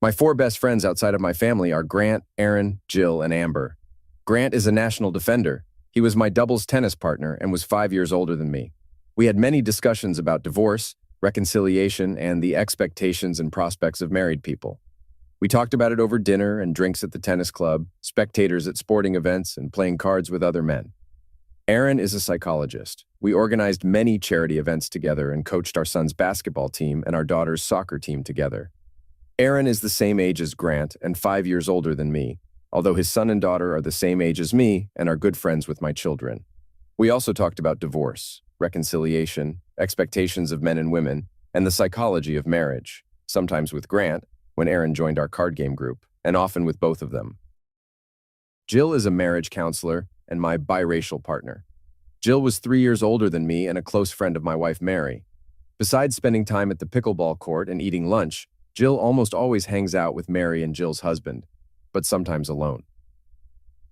My four best friends outside of my family are Grant, Aaron, Jill, and Amber. Grant is a national defender. He was my doubles tennis partner and was 5 years older than me. We had many discussions about divorce, reconciliation, and the expectations and prospects of married people. We talked about it over dinner and drinks at the tennis club, spectators at sporting events, and playing cards with other men. Aaron is a psychologist. We organized many charity events together and coached our son's basketball team and our daughter's soccer team together. Aaron is the same age as Grant and 5 years older than me, although his son and daughter are the same age as me and are good friends with my children. We also talked about divorce, reconciliation, expectations of men and women, and the psychology of marriage, sometimes with Grant, when Aaron joined our card game group, and often with both of them. Jill is a marriage counselor and my biracial partner. Jill was 3 years older than me and a close friend of my wife, Mary. Besides spending time at the pickleball court and eating lunch, Jill almost always hangs out with Mary and Jill's husband, but sometimes alone.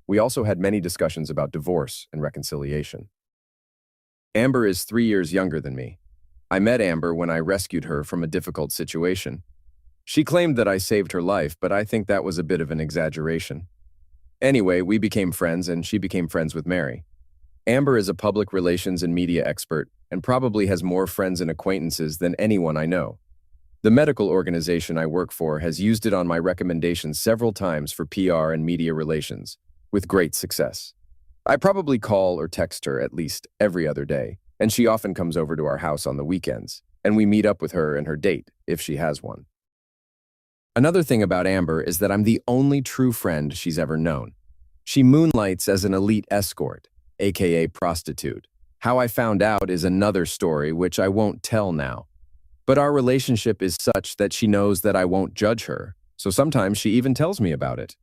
We also had many discussions about divorce and reconciliation. Amber is 3 years younger than me. I met Amber when I rescued her from a difficult situation. She claimed that I saved her life, but I think that was a bit of an exaggeration. Anyway, we became friends and she became friends with Mary. Amber is a public relations and media expert and probably has more friends and acquaintances than anyone I know. The medical organization I work for has used it on my recommendation several times for PR and media relations, with great success. I probably call or text her at least every other day, and she often comes over to our house on the weekends, and we meet up with her and her date, if she has one. Another thing about Amber is that I'm the only true friend she's ever known. She moonlights as an elite escort, aka prostitute. How I found out is another story which I won't tell now. But our relationship is such that she knows that I won't judge her, so sometimes she even tells me about it.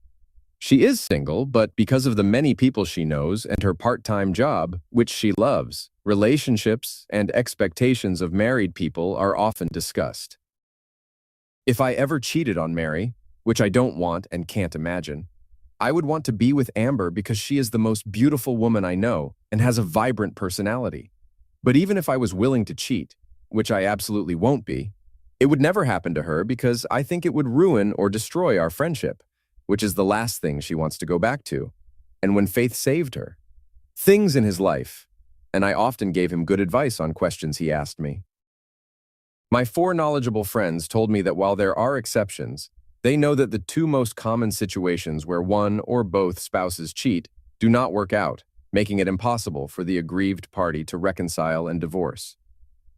She is single, but because of the many people she knows and her part-time job, which she loves, relationships and expectations of married people are often discussed. If I ever cheated on Mary, which I don't want and can't imagine, I would want to be with Amber because she is the most beautiful woman I know and has a vibrant personality. But even if I was willing to cheat, which I absolutely won't be, it would never happen to her because I think it would ruin or destroy our friendship, which is the last thing she wants to go back to. And when Faith saved her, things in his life, and I often gave him good advice on questions he asked me. My four knowledgeable friends told me that while there are exceptions, they know that the two most common situations where one or both spouses cheat do not work out, making it impossible for the aggrieved party to reconcile and divorce.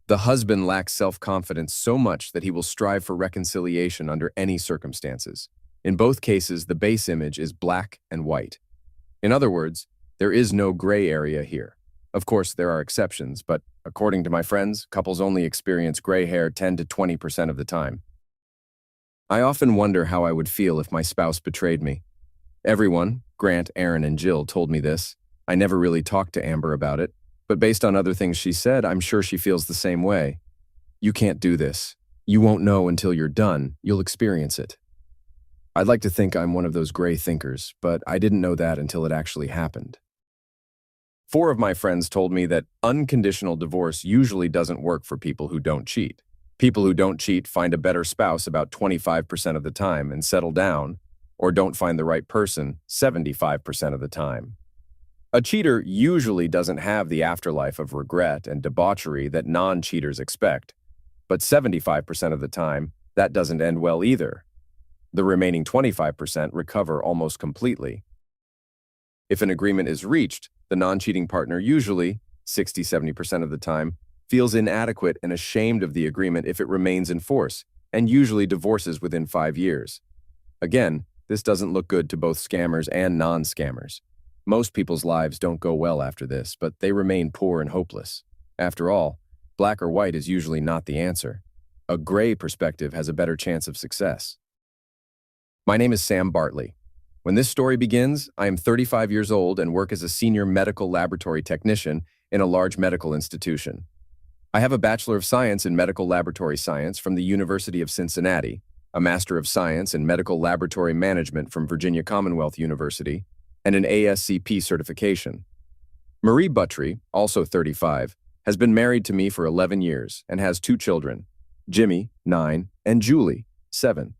The husband lacks self-confidence so much that he will strive for reconciliation under any circumstances. In both cases, the base image is black and white. In other words, there is no gray area here. Of course, there are exceptions, but according to my friends, couples only experience gray hair 10 to 20% of the time. I often wonder how I would feel if my spouse betrayed me. Everyone, Grant, Aaron, and Jill, told me this. I never really talked to Amber about it, but based on other things she said, I'm sure she feels the same way. You can't do this. You won't know until you're done. You'll experience it. I'd like to think I'm one of those gray thinkers, but I didn't know that until it actually happened. Four of my friends told me that unconditional divorce usually doesn't work for people who don't cheat. People who don't cheat find a better spouse about 25% of the time and settle down, or don't find the right person 75% of the time. A cheater usually doesn't have the afterlife of regret and debauchery that non-cheaters expect, but 75% of the time, that doesn't end well either. The remaining 25% recover almost completely. If an agreement is reached, the non-cheating partner usually, 60–70% of the time, feels inadequate and ashamed of the agreement if it remains in force, and usually divorces within 5 years. Again, this doesn't look good to both scammers and non-scammers. Most people's lives don't go well after this, but they remain poor and hopeless. After all, black or white is usually not the answer. A gray perspective has a better chance of success. My name is Sam Bartley. When this story begins, I am 35 years old and work as a senior medical laboratory technician in a large medical institution. I have a Bachelor of Science in Medical Laboratory Science from the University of Cincinnati, a Master of Science in Medical Laboratory Management from Virginia Commonwealth University, and an ASCP certification. Marie Buttry, also 35, has been married to me for 11 years and has 2 children, Jimmy, 9, and Julie, 7.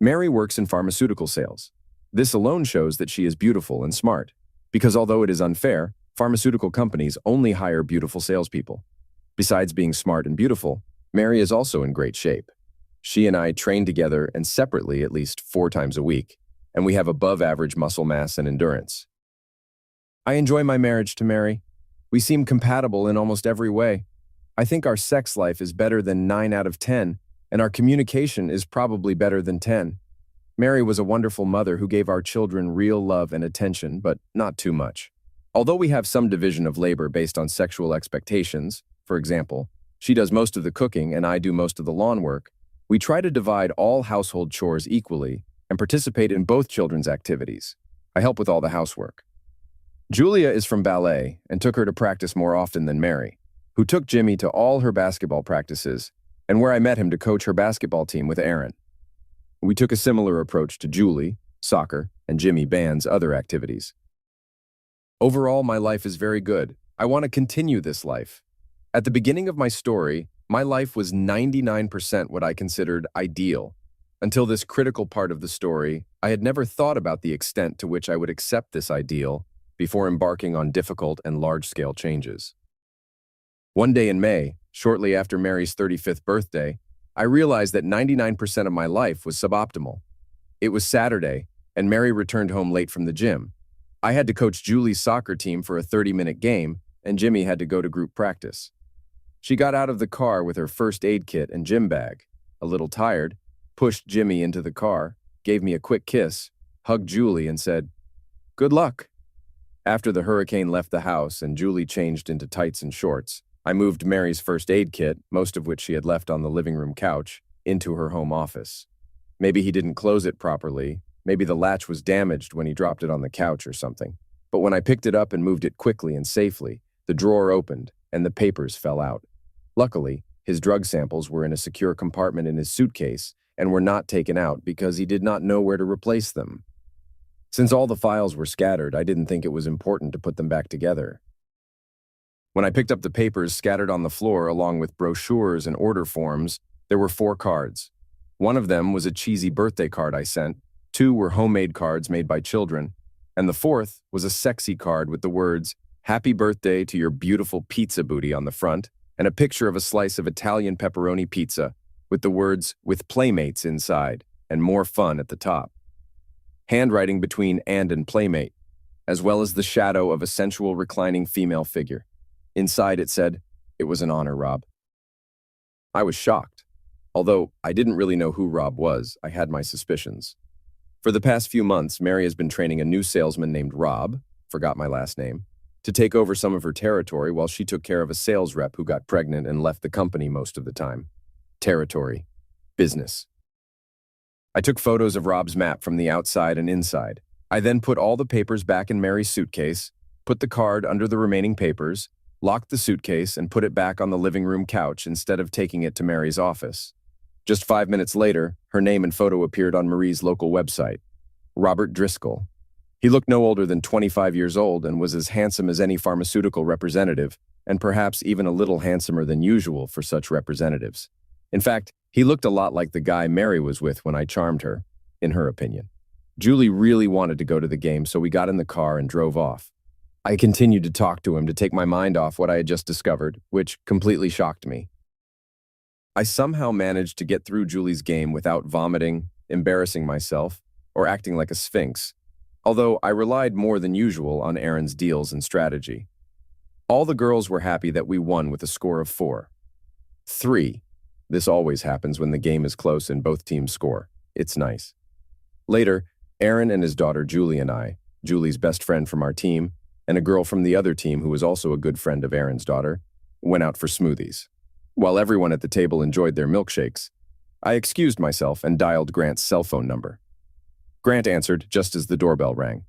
Mary works in pharmaceutical sales. This alone shows that she is beautiful and smart, because although it is unfair, pharmaceutical companies only hire beautiful salespeople. Besides being smart and beautiful, Mary is also in great shape. She and I train together and separately at least 4 times a week, and we have above-average muscle mass and endurance. I enjoy my marriage to Mary. We seem compatible in almost every way. I think our sex life is better than 9 out of 10, and our communication is probably better than 10. Mary was a wonderful mother who gave our children real love and attention, but not too much. Although we have some division of labor based on sexual expectations, for example, she does most of the cooking and I do most of the lawn work, we try to divide all household chores equally and participate in both children's activities. I help with all the housework. Julia is from ballet and took her to practice more often than Mary, who took Jimmy to all her basketball practices and where I met him to coach her basketball team with Aaron. We took a similar approach to Julie, soccer, and Jimmy Band's other activities. Overall, my life is very good. I want to continue this life. At the beginning of my story, my life was 99% what I considered ideal. Until this critical part of the story, I had never thought about the extent to which I would accept this ideal before embarking on difficult and large-scale changes. One day in May, shortly after Mary's 35th birthday, I realized that 99% of my life was suboptimal. It was Saturday, and Mary returned home late from the gym. I had to coach Julie's soccer team for a 30-minute game, and Jimmy had to go to group practice. She got out of the car with her first aid kit and gym bag, a little tired, pushed Jimmy into the car, gave me a quick kiss, hugged Julie, and said, "Good luck." After the hurricane left the house and Julie changed into tights and shorts, I moved Mary's first aid kit, most of which she had left on the living room couch, into her home office. Maybe he didn't close it properly, maybe the latch was damaged when he dropped it on the couch or something. But when I picked it up and moved it quickly and safely, the drawer opened and the papers fell out. Luckily, his drug samples were in a secure compartment in his suitcase and were not taken out because he did not know where to replace them. Since all the files were scattered, I didn't think it was important to put them back together. When I picked up the papers scattered on the floor along with brochures and order forms, there were 4 cards. One of them was a cheesy birthday card I sent, 2 were homemade cards made by children, and the 4th was a sexy card with the words, "Happy birthday to your beautiful pizza booty" on the front, and a picture of a slice of Italian pepperoni pizza with the words, "with playmates" inside, and "more fun" at the top. Handwriting between and playmate, as well as the shadow of a sensual reclining female figure. Inside it said, "It was an honor, Rob." I was shocked. Although I didn't really know who Rob was, I had my suspicions. For the past few months, Mary has been training a new salesman named Rob, forgot my last name, to take over some of her territory while she took care of a sales rep who got pregnant and left the company most of the time. Territory. Business. I took photos of Rob's map from the outside and inside. I then put all the papers back in Mary's suitcase, put the card under the remaining papers, locked the suitcase, and put it back on the living room couch instead of taking it to Mary's office. Just 5 minutes later, her name and photo appeared on Marie's local website. Robert Driscoll. He looked no older than 25 years old and was as handsome as any pharmaceutical representative, and perhaps even a little handsomer than usual for such representatives. In fact, he looked a lot like the guy Mary was with when I charmed her, in her opinion. Julie really wanted to go to the game, so we got in the car and drove off. I continued to talk to him to take my mind off what I had just discovered, which completely shocked me. I somehow managed to get through Julie's game without vomiting, embarrassing myself, or acting like a sphinx, although I relied more than usual on Aaron's deals and strategy. All the girls were happy that we won with a score of 4. 3. This always happens when the game is close and both teams score. It's nice. Later, Aaron and his daughter Julie and I, Julie's best friend from our team, and a girl from the other team who was also a good friend of Aaron's daughter, went out for smoothies. While everyone at the table enjoyed their milkshakes, I excused myself and dialed Grant's cell phone number. Grant answered just as the doorbell rang.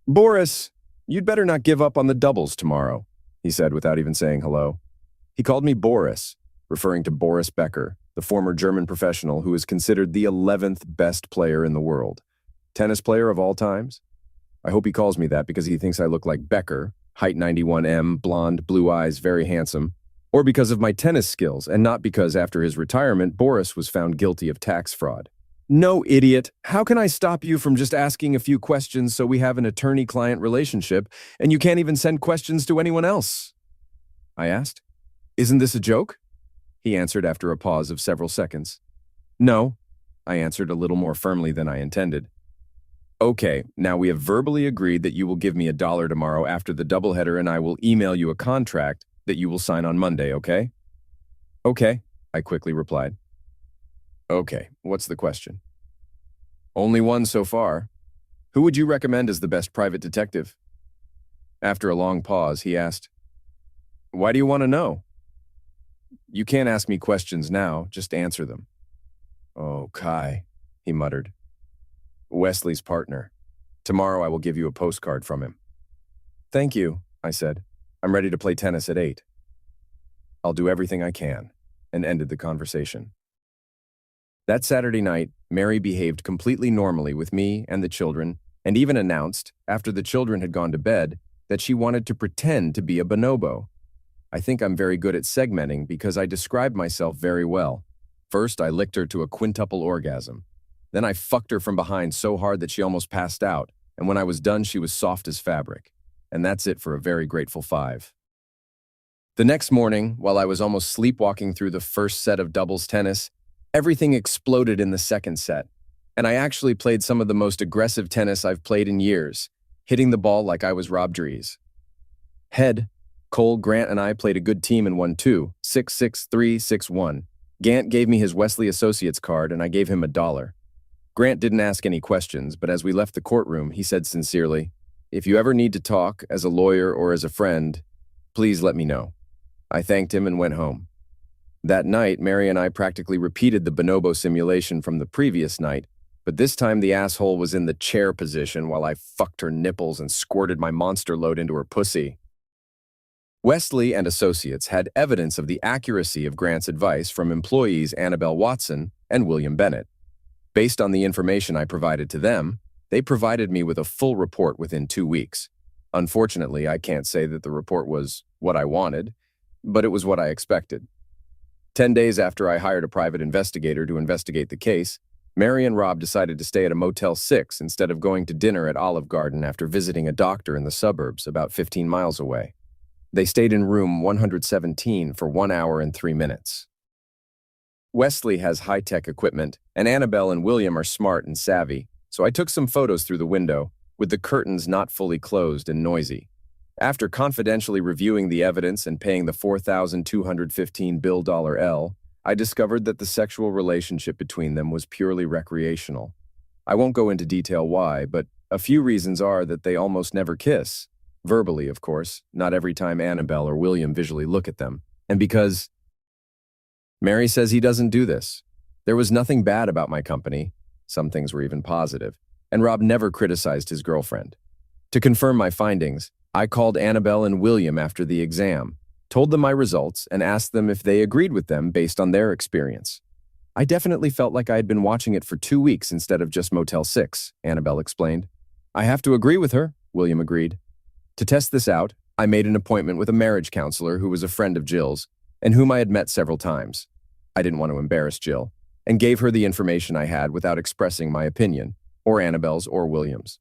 "Boris, you'd better not give up on the doubles tomorrow," he said without even saying hello. He called me Boris, referring to Boris Becker, the former German professional who is considered the 11th best player in the world. Tennis player of all times? I hope he calls me that because he thinks I look like Becker, height 91 blonde, blue eyes, very handsome, or because of my tennis skills, and not because after his retirement, Boris was found guilty of tax fraud. No, idiot. How can I stop you from just asking a few questions so we have an attorney-client relationship, and you can't even send questions to anyone else? I asked. Isn't this a joke? He answered after a pause of several seconds. No, I answered a little more firmly than I intended. Okay, now we have verbally agreed that you will give me $1 tomorrow after the doubleheader, and I will email you a contract that you will sign on Monday, okay? Okay, I quickly replied. Okay, what's the question? Only one so far. Who would you recommend as the best private detective? After a long pause, he asked, Why do you want to know? You can't ask me questions now, just answer them. Oh, Kai, he muttered. Wesley's partner. Tomorrow I will give you a postcard from him. Thank you, I said. I'm ready to play tennis at 8. I'll do everything I can, and ended the conversation. That Saturday night, Mary behaved completely normally with me and the children, and even announced, after the children had gone to bed, that she wanted to pretend to be a bonobo. I think I'm very good at segmenting because I described myself very well. First, I licked her to a quintuple orgasm. Then I fucked her from behind so hard that she almost passed out, and when I was done, she was soft as fabric. And that's it for a very grateful 5. The next morning, while I was almost sleepwalking through the first set of doubles tennis, everything exploded in the second set, and I actually played some of the most aggressive tennis I've played in years, hitting the ball like I was Rob Dries. Head, Cole, Grant, and I played a good team and won 2, 6-6, 3-6-1. Gant gave me his Wesley Associates card, and I gave him $1. Grant didn't ask any questions, but as we left the courtroom, he said sincerely, If you ever need to talk, as a lawyer or as a friend, please let me know. I thanked him and went home. That night, Mary and I practically repeated the bonobo simulation from the previous night, but this time the asshole was in the chair position while I fucked her nipples and squirted my monster load into her pussy. Wesley and Associates had evidence of the accuracy of Grant's advice from employees Annabelle Watson and William Bennett. Based on the information I provided to them, they provided me with a full report within 2 weeks. Unfortunately, I can't say that the report was what I wanted, but it was what I expected. 10 days after I hired a private investigator to investigate the case, Mary and Rob decided to stay at a Motel 6 instead of going to dinner at Olive Garden after visiting a doctor in the suburbs about 15 miles away. They stayed in room 117 for 1 hour and 3 minutes. Wesley has high-tech equipment, and Annabelle and William are smart and savvy, so I took some photos through the window, with the curtains not fully closed and noisy. After confidentially reviewing the evidence and paying the $4,215 bill I discovered that the sexual relationship between them was purely recreational. I won't go into detail why, but a few reasons are that they almost never kiss. Verbally, of course, not every time Annabelle or William visually look at them. And because Mary says he doesn't do this. There was nothing bad about my company. Some things were even positive. And Rob never criticized his girlfriend. To confirm my findings, I called Annabelle and William after the exam, told them my results, and asked them if they agreed with them based on their experience. I definitely felt like I had been watching it for 2 weeks instead of just Motel 6, Annabelle explained. I have to agree with her, William agreed. To test this out, I made an appointment with a marriage counselor who was a friend of Jill's and whom I had met several times. I didn't want to embarrass Jill, and gave her the information I had without expressing my opinion, or Annabelle's or William's.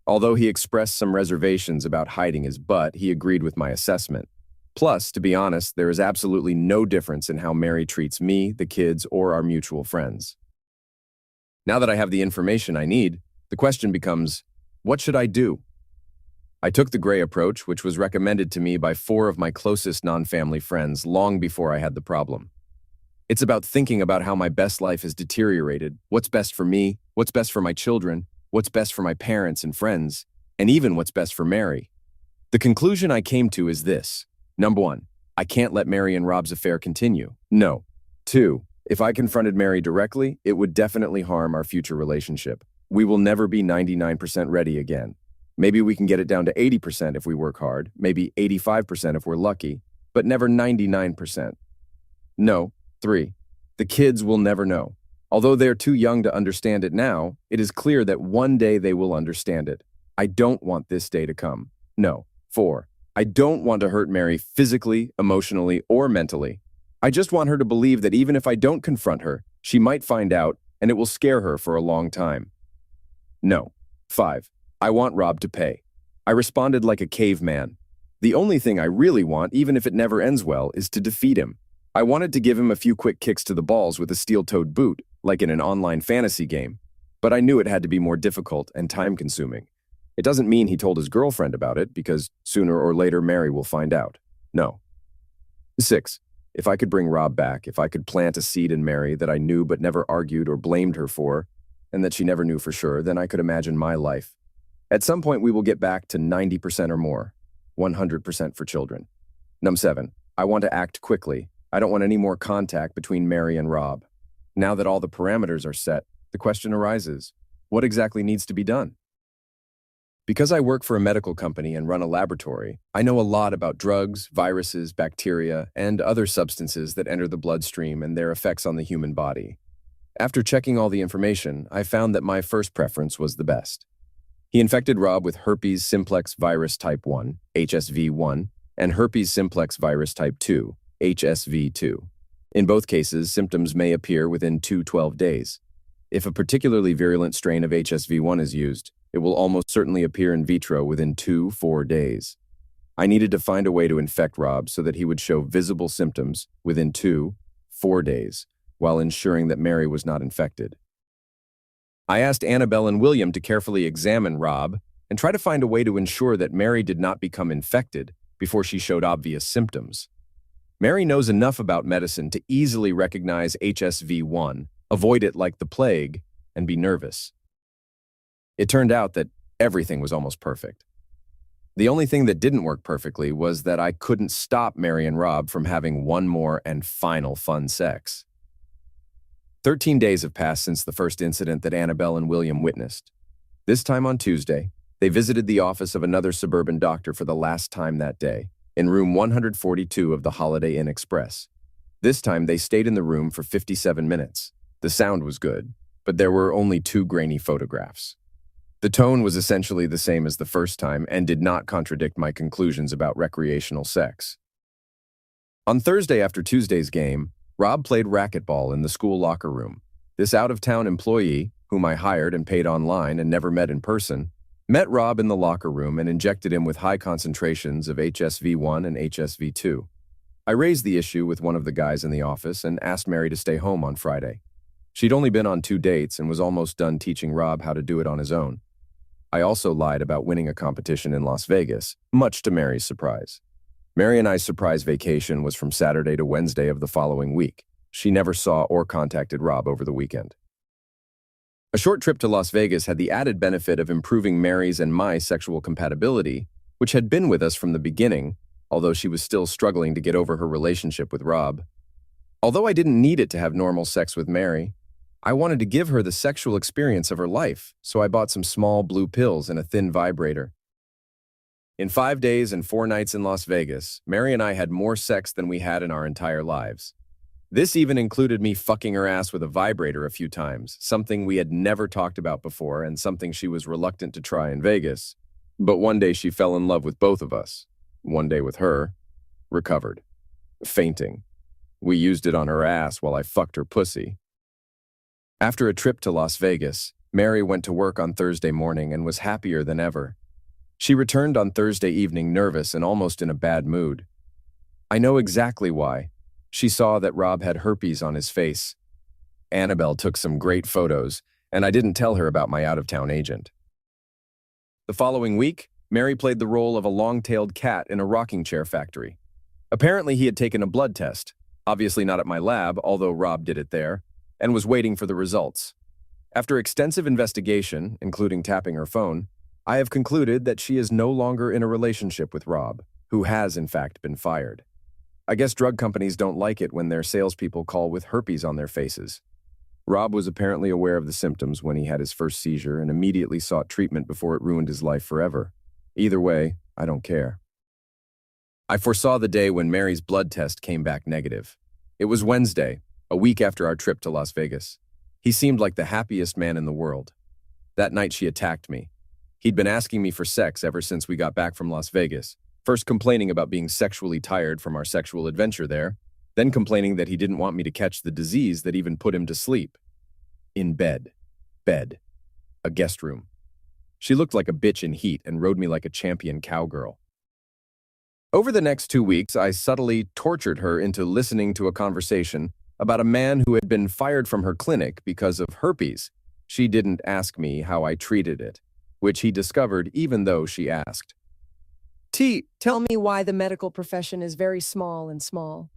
Although he expressed some reservations about hiding his butt, he agreed with my assessment. Plus, to be honest, there is absolutely no difference in how Mary treats me, the kids, or our mutual friends. Now that I have the information I need, the question becomes, what should I do? I took the gray approach, which was recommended to me by 4 of my closest non-family friends long before I had the problem. It's about thinking about how my best life has deteriorated, what's best for me, what's best for my children, what's best for my parents and friends, and even what's best for Mary. The conclusion I came to is this. Number 1, I can't let Mary and Rob's affair continue. No. 2, if I confronted Mary directly, it would definitely harm our future relationship. We will never be 99% ready again. Maybe we can get it down to 80% if we work hard, maybe 85% if we're lucky, but never 99%. No. 3, the kids will never know. Although they're too young to understand it now, it is clear that one day they will understand it. I don't want this day to come. No. 4, I don't want to hurt Mary physically, emotionally, or mentally. I just want her to believe that even if I don't confront her, she might find out and it will scare her for a long time. No. 5. I want Rob to pay. I responded like a caveman. The only thing I really want, even if it never ends well, is to defeat him. I wanted to give him a few quick kicks to the balls with a steel-toed boot, like in an online fantasy game. But I knew it had to be more difficult and time-consuming. It doesn't mean he told his girlfriend about it, because sooner or later Mary will find out. No. 6. If I could bring Rob back, if I could plant a seed in Mary that I knew but never argued or blamed her for, and that she never knew for sure, then I could imagine my life. At some point we will get back to 90% or more. 100% for children. Number 7. I want to act quickly. I don't want any more contact between Mary and Rob. Now that all the parameters are set, the question arises, what exactly needs to be done? Because I work for a medical company and run a laboratory, I know a lot about drugs, viruses, bacteria, and other substances that enter the bloodstream and their effects on the human body. After checking all the information, I found that my first preference was the best. He infected Rob with herpes simplex virus type 1, HSV1, and herpes simplex virus type 2, HSV2. In both cases, symptoms may appear within 12 days. If a particularly virulent strain of HSV1 is used, it will almost certainly appear in vitro within 4 days. I needed to find a way to infect Rob so that he would show visible symptoms within 4 days, while ensuring that Mary was not infected. I asked Annabelle and William to carefully examine Rob and try to find a way to ensure that Mary did not become infected before she showed obvious symptoms. Mary knows enough about medicine to easily recognize HSV1, avoid it like the plague, and be nervous. It turned out that everything was almost perfect. The only thing that didn't work perfectly was that I couldn't stop Mary and Rob from having one more and final fun sex. 13 days have passed since the first incident that Annabelle and William witnessed. This time on Tuesday, they visited the office of another suburban doctor for the last time that day, in room 142 of the Holiday Inn Express. This time they stayed in the room for 57 minutes. The sound was good, but there were only 2 grainy photographs. The tone was essentially the same as the first time and did not contradict my conclusions about recreational sex. On Thursday after Tuesday's game, Rob played racquetball in the school locker room. This out-of-town employee, whom I hired and paid online and never met in person, met Rob in the locker room and injected him with high concentrations of HSV1 and HSV2. I raised the issue with one of the guys in the office and asked Mary to stay home on Friday. She'd only been on 2 dates and was almost done teaching Rob how to do it on his own. I also lied about winning a competition in Las Vegas, much to Mary's surprise. Mary and I's surprise vacation was from Saturday to Wednesday of the following week. She never saw or contacted Rob over the weekend. A short trip to Las Vegas had the added benefit of improving Mary's and my sexual compatibility, which had been with us from the beginning, although she was still struggling to get over her relationship with Rob. Although I didn't need it to have normal sex with Mary, I wanted to give her the sexual experience of her life, so I bought some small blue pills and a thin vibrator. In 5 days and 4 nights in Las Vegas, Mary and I had more sex than we had in our entire lives. This even included me fucking her ass with a vibrator a few times, something we had never talked about before and something she was reluctant to try in Vegas. But one day she fell in love with both of us. One day with her, recovered, fainting. We used it on her ass while I fucked her pussy. After a trip to Las Vegas, Mary went to work on Thursday morning and was happier than ever. She returned on Thursday evening nervous and almost in a bad mood. I know exactly why. She saw that Rob had herpes on his face. Annabelle took some great photos, and I didn't tell her about my out-of-town agent. The following week, Mary played the role of a long-tailed cat in a rocking chair factory. Apparently he had taken a blood test, obviously not at my lab, although Rob did it there, and was waiting for the results. After extensive investigation, including tapping her phone, I have concluded that she is no longer in a relationship with Rob, who has in fact been fired. I guess drug companies don't like it when their salespeople call with herpes on their faces. Rob was apparently aware of the symptoms when he had his first seizure and immediately sought treatment before it ruined his life forever. Either way, I don't care. I foresaw the day when Mary's blood test came back negative. It was Wednesday, a week after our trip to Las Vegas. He seemed like the happiest man in the world. That night she attacked me. He'd been asking me for sex ever since we got back from Las Vegas, first complaining about being sexually tired from our sexual adventure there, then complaining that he didn't want me to catch the disease that even put him to sleep. In bed. Bed. A guest room. She looked like a bitch in heat and rode me like a champion cowgirl. Over the next 2 weeks, I subtly tortured her into listening to a conversation about a man who had been fired from her clinic because of herpes. She didn't ask me how I treated it, which he discovered even though she asked. Tell me why the medical profession is very small and small.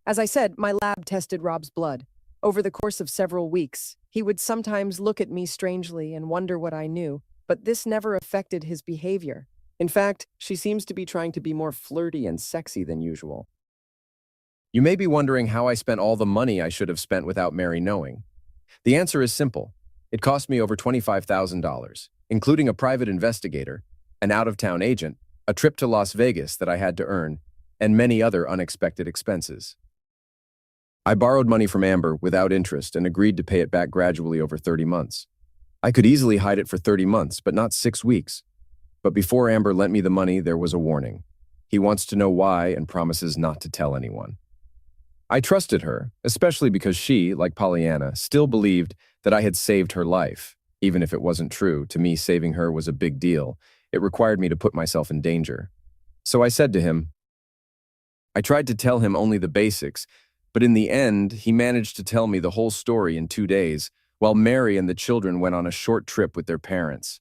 As I said, my lab tested Rob's blood. Over the course of several weeks, he would sometimes look at me strangely and wonder what I knew, but this never affected his behavior. In fact, she seems to be trying to be more flirty and sexy than usual. You may be wondering how I spent all the money I should have spent without Mary knowing. The answer is simple. It cost me over $25,000, including a private investigator, an out-of-town agent, a trip to Las Vegas that I had to earn, and many other unexpected expenses. I borrowed money from Amber without interest and agreed to pay it back gradually over 30 months. I could easily hide it for 30 months, but not 6 weeks. But before Amber lent me the money, there was a warning. He wants to know why and promises not to tell anyone. I trusted her, especially because she, like Pollyanna, still believed that I had saved her life. Even if it wasn't true, to me saving her was a big deal. It required me to put myself in danger. So I said to him, I tried to tell him only the basics, but in the end, he managed to tell me the whole story in 2 days, while Mary and the children went on a short trip with their parents.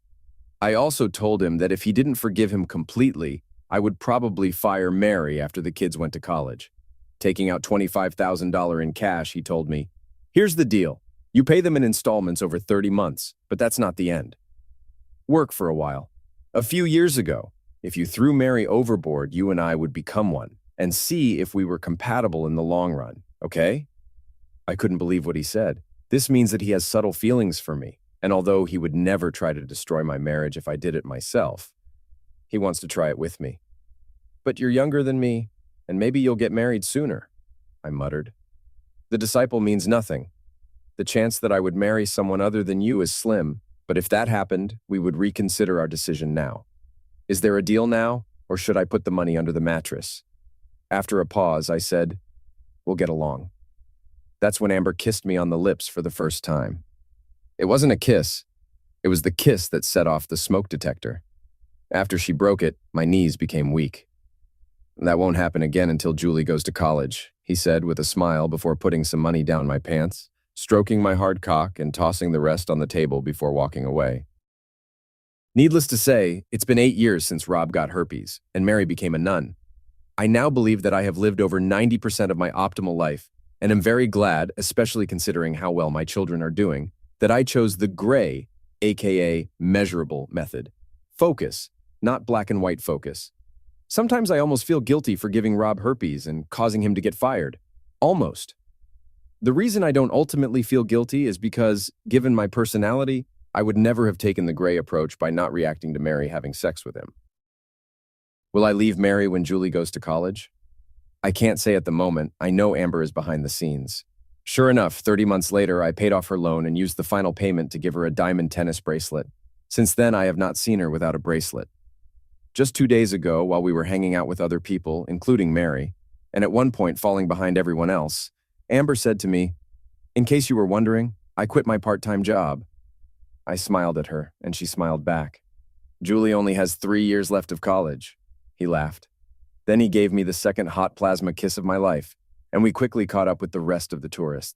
I also told him that if he didn't forgive him completely, I would probably fire Mary after the kids went to college. Taking out $25,000 in cash, he told me, here's the deal. You pay them in installments over 30 months, but that's not the end. Work for a while. A few years ago, if you threw Mary overboard, you and I would become one and see if we were compatible in the long run, okay? I couldn't believe what he said. This means that he has subtle feelings for me, and although he would never try to destroy my marriage if I did it myself, he wants to try it with me. But you're younger than me, and maybe you'll get married sooner, I muttered. The disciple means nothing. The chance that I would marry someone other than you is slim, but if that happened, we would reconsider our decision now. Is there a deal now, or should I put the money under the mattress? After a pause, I said, we'll get along. That's when Amber kissed me on the lips for the first time. It wasn't a kiss. It was the kiss that set off the smoke detector. After she broke it, my knees became weak. That won't happen again until Julie goes to college, he said with a smile before putting some money down my pants, stroking my hard cock and tossing the rest on the table before walking away. Needless to say, it's been 8 years since Rob got herpes, and Mary became a nun. I now believe that I have lived over 90% of my optimal life, and am very glad, especially considering how well my children are doing, that I chose the gray, aka measurable method. Focus, not black and white focus. Sometimes I almost feel guilty for giving Rob herpes and causing him to get fired. Almost. The reason I don't ultimately feel guilty is because, given my personality, I would never have taken the gray approach by not reacting to Mary having sex with him. Will I leave Mary when Julie goes to college? I can't say at the moment. I know Amber is behind the scenes. Sure enough, 30 months later, I paid off her loan and used the final payment to give her a diamond tennis bracelet. Since then, I have not seen her without a bracelet. Just 2 days ago, while we were hanging out with other people, including Mary, and at one point falling behind everyone else, Amber said to me, in case you were wondering, I quit my part-time job. I smiled at her, and she smiled back. Julie only has 3 years left of college. He laughed. Then he gave me the second hot plasma kiss of my life, and we quickly caught up with the rest of the tourists.